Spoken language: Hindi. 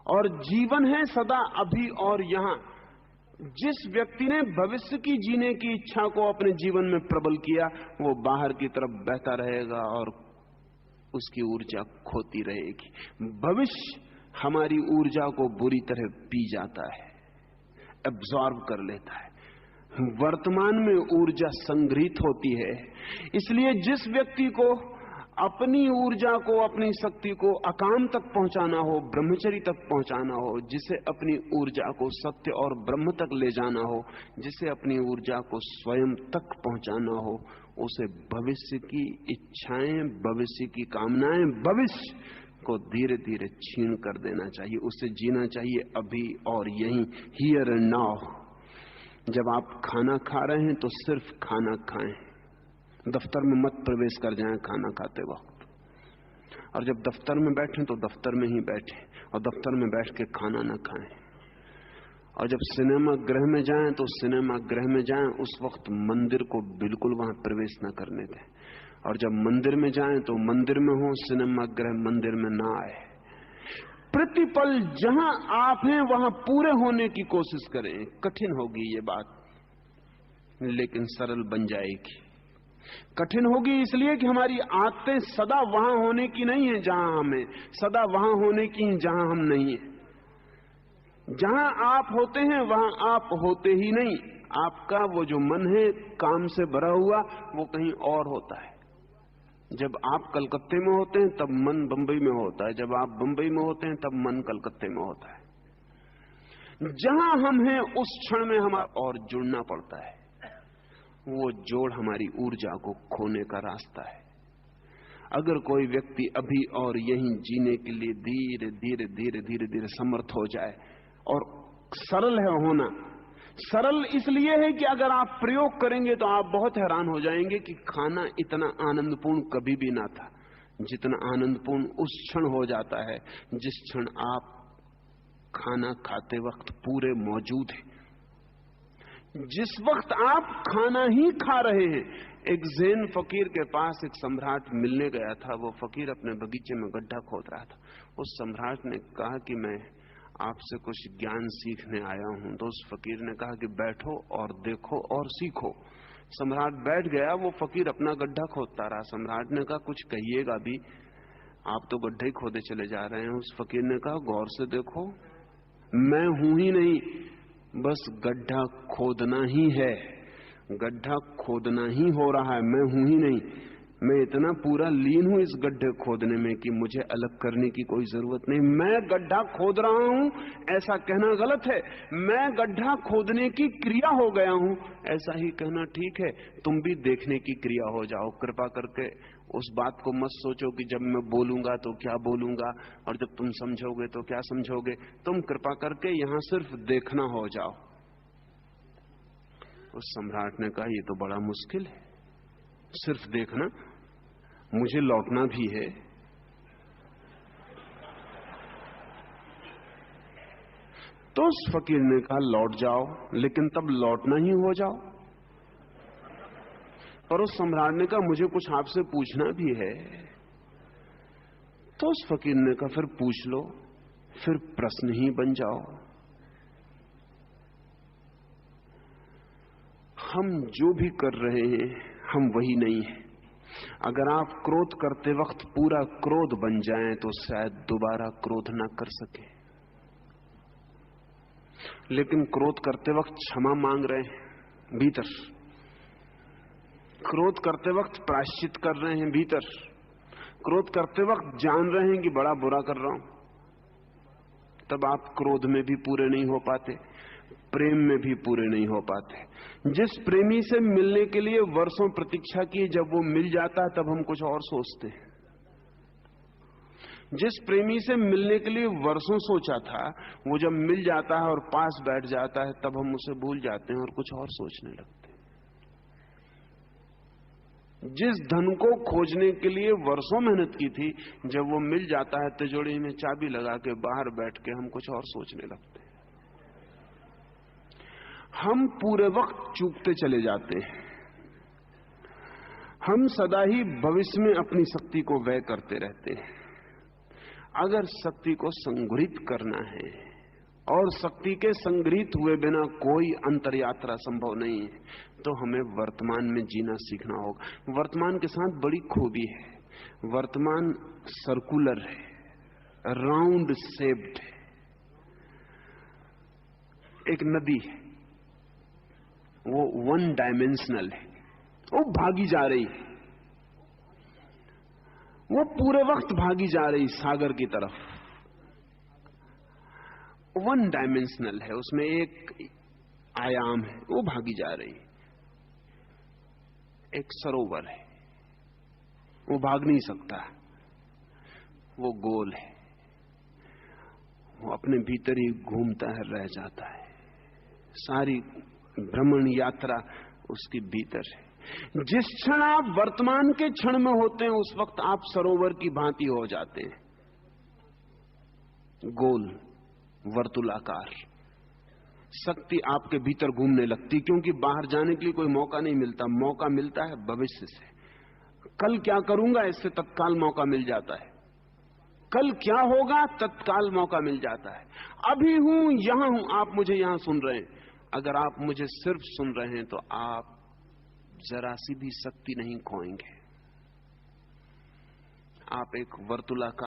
और जीवन है सदा अभी और यहां। जिस व्यक्ति ने भविष्य की जीने की इच्छा को अपने जीवन में प्रबल किया, वो बाहर की तरफ बहता रहेगा और उसकी ऊर्जा खोती रहेगी। भविष्य हमारी ऊर्जा को बुरी तरह पी जाता है, एब्जॉर्ब कर लेता है। वर्तमान में ऊर्जा संग्रहित होती है। इसलिए जिस व्यक्ति को अपनी ऊर्जा को, अपनी शक्ति को अकाम तक पहुंचाना हो, ब्रह्मचर्य तक पहुंचाना हो, जिसे अपनी ऊर्जा को सत्य और ब्रह्म तक ले जाना हो, जिसे अपनी ऊर्जा को स्वयं तक पहुंचाना हो, उसे भविष्य की इच्छाएं, भविष्य की कामनाएं, भविष्य को धीरे धीरे छीन कर देना चाहिए। उसे जीना चाहिए अभी और यहीं, हियर एंड नाउ। जब आप खाना खा रहे हैं तो सिर्फ खाना खाएं, दफ्तर में मत प्रवेश कर जाएं खाना खाते वक्त। और जब दफ्तर में बैठें तो दफ्तर में ही बैठें, और दफ्तर में बैठ के खाना न खाएं। और जब सिनेमा गृह में जाएं तो सिनेमा गृह में जाएं, उस वक्त मंदिर को बिल्कुल वहां प्रवेश न करने दें। और जब मंदिर में जाएं तो मंदिर में हो, सिनेमा गृह मंदिर में ना आए। प्रतिपल जहां आप हैं वहां पूरे होने की कोशिश करें। कठिन होगी ये बात, लेकिन सरल बन जाएगी। कठिन होगी इसलिए कि हमारी आदतें सदा वहां होने की नहीं है जहां हम हैं, सदा वहां होने की हैं जहां हम नहीं हैं। जहां आप होते हैं वहां आप होते ही नहीं। आपका वो जो मन है काम से भरा हुआ, वो कहीं और होता है। जब आप कलकत्ते में होते हैं तब मन बंबई में होता है, जब आप बंबई में होते हैं तब मन कलकत्ते में होता है। जहां हम हैं उस क्षण में हमारा और जुड़ना पड़ता है। वो जोड़ हमारी ऊर्जा को खोने का रास्ता है। अगर कोई व्यक्ति अभी और यहीं जीने के लिए धीरे धीरे धीरे धीरे धीरे समर्थ हो जाए, और सरल है होना, सरल इसलिए है कि अगर आप प्रयोग करेंगे तो आप बहुत हैरान हो जाएंगे कि खाना इतना आनंदपूर्ण कभी भी ना था जितना आनंदपूर्ण उस क्षण हो जाता है जिस क्षण आप खाना खाते वक्त पूरे मौजूद हैं। जिस वक्त आप खाना ही खा रहे हैं। एक ज़ैन फकीर के पास एक सम्राट मिलने गया था। वो फकीर अपने बगीचे में गड्ढा खोद रहा था। उस सम्राट ने कहा कि मैं आपसे कुछ ज्ञान सीखने आया हूं। तो उस फकीर ने कहा कि बैठो और देखो और सीखो। सम्राट बैठ गया। वो फकीर अपना गड्ढा खोदता रहा। सम्राट ने कहा कुछ कहिएगा भी, आप तो गड्ढे खोदे चले जा रहे हैं। उस फकीर ने कहा गौर से देखो, मैं हूं ही नहीं, बस गड्ढा खोदना ही है। गड्ढा खोदना ही हो रहा है, मैं हूं ही नहीं। मैं इतना पूरा लीन हूं इस गड्ढे खोदने में कि मुझे अलग करने की कोई जरूरत नहीं। मैं गड्ढा खोद रहा हूं ऐसा कहना गलत है। मैं गड्ढा खोदने की क्रिया हो गया हूं ऐसा ही कहना ठीक है। तुम भी देखने की क्रिया हो जाओ। कृपा करके उस बात को मत सोचो कि जब मैं बोलूंगा तो क्या बोलूंगा और जब तुम समझोगे तो क्या समझोगे। तुम कृपा करके यहां सिर्फ देखना हो जाओ। उस सम्राट ने कहा ये तो बड़ा मुश्किल है, सिर्फ देखना, मुझे लौटना भी है। तो उस फकीर ने कहा लौट जाओ, लेकिन तब लौटना ही हो जाओ। पर उस सम्राट ने कहा मुझे कुछ आपसे पूछना भी है। तो उस फकीर ने कहा फिर पूछ लो, फिर प्रश्न ही बन जाओ। हम जो भी कर रहे हैं हम वही नहीं है। अगर आप क्रोध करते वक्त पूरा क्रोध बन जाएं तो शायद दोबारा क्रोध ना कर सके। लेकिन क्रोध करते वक्त क्षमा मांग रहे हैं भीतर, क्रोध करते वक्त प्रायश्चित कर रहे हैं भीतर, क्रोध करते वक्त जान रहे हैं कि बड़ा बुरा कर रहा हूं, तब आप क्रोध में भी पूरे नहीं हो पाते, प्रेम में भी पूरे नहीं हो पाते। जिस प्रेमी से मिलने के लिए वर्षों प्रतीक्षा की, जब वो मिल जाता है तब हम कुछ और सोचते हैं। जिस प्रेमी से मिलने के लिए वर्षों सोचा था, वो जब मिल जाता है और पास बैठ जाता है तब हम उसे भूल जाते हैं और कुछ और सोचने लगते हैं। जिस धन को खोजने के लिए वर्षों मेहनत की थी, जब वो मिल जाता है तिजोरी में चाबी लगा के बाहर बैठ के हम कुछ और सोचने लगते हैं। हम पूरे वक्त चूकते चले जाते हैं। हम सदा ही भविष्य में अपनी शक्ति को व्यय करते रहते हैं। अगर शक्ति को संग्रहित करना है, और शक्ति के संग्रहित हुए बिना कोई अंतर यात्रा संभव नहीं है, तो हमें वर्तमान में जीना सीखना होगा। वर्तमान के साथ बड़ी खूबी है, वर्तमान सर्कुलर है, राउंड शेप्ड है। एक नदी है, वो वन डायमेंशनल है, वो भागी जा रही है, वो पूरे वक्त भागी जा रही सागर की तरफ। वन डायमेंशनल है, उसमें एक आयाम है, वो भागी जा रही। एक सरोवर है, वो भाग नहीं सकता, वो गोल है, वो अपने भीतर ही घूमता है, रह जाता है, सारी भ्रमण यात्रा उसके भीतर है। जिस क्षण आप वर्तमान के क्षण में होते हैं, उस वक्त आप सरोवर की भांति हो जाते हैं, गोल वर्तुलाकार। शक्ति आपके भीतर घूमने लगती, क्योंकि बाहर जाने के लिए कोई मौका नहीं मिलता। मौका मिलता है भविष्य से। कल क्या करूंगा, इससे तत्काल मौका मिल जाता है। कल क्या होगा, तत्काल मौका मिल जाता है। अभी हूं, यहां हूं, आप मुझे यहां सुन रहे हैं। अगर आप मुझे सिर्फ सुन रहे हैं तो आप जरा सी भी शक्ति नहीं खोएंगे। आप एक वर्तुलाकार